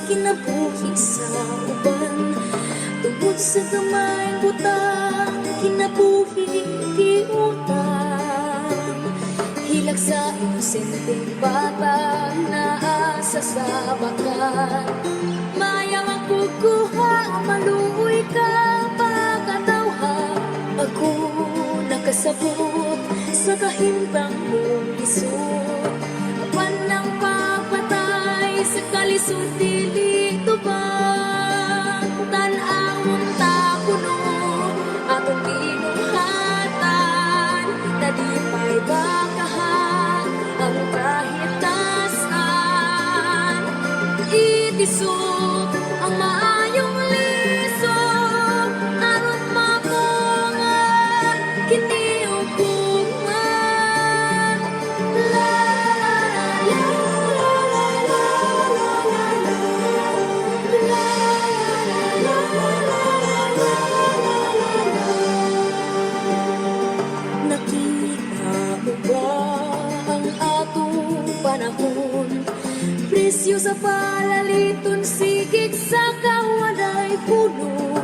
kinabuhi sa uban. Tungod sa gamay butang, kinabuhi giutang. Hilag sa inosenteng bata, naasa sa bakan. Mayang ang kukuha, maluoy ka pagkatawha. Ako nakasabot sa kahintang mong isot. Apan ng papatay sa kalisod dili tubag. Tan-awon ta kuno atong ginuhatan, na di pa'y bakahan ang kahitasan. Itisok ang maayong lisod aron mapungan kini upungan. La la la la la la la la la. Nakita mo ba ang atong panahon? Presyo sa palaliton, sigig sa kawaday puno.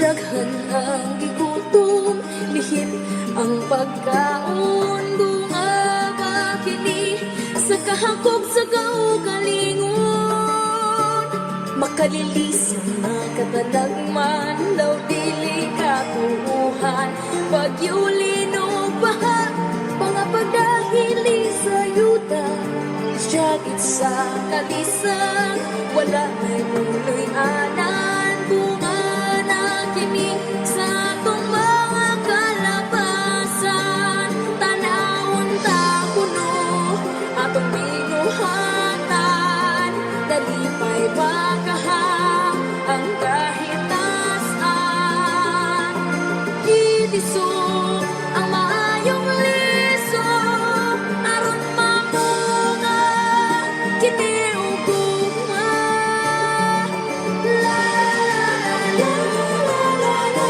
Daghan ang gigutom, lihit ang pagkaon. Bunga ba kini sa kahakog sa kaugalingon? Makalilisan na katanagman, daw dili katuuhan. Pagyulino baha, mga pagdahili sa yuta. Syagit sa kalisang, wala may muloy anan. Bunga na kini sa atong mga kalabasan. Tanawon ta kuno atong binuhatan, dali pa'y bakahan ang kahitasan. Itisok ang maayong liso aron mamungan kini uguma. La la la la la la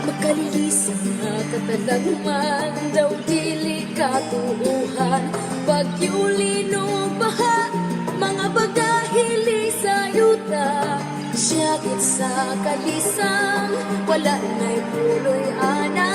Makalilisang na katalagman, daw dili katuuhan. Pagyulino baha, mga bagahili sa yuta. Syagit sa kalisang, wala na'y puloy ana.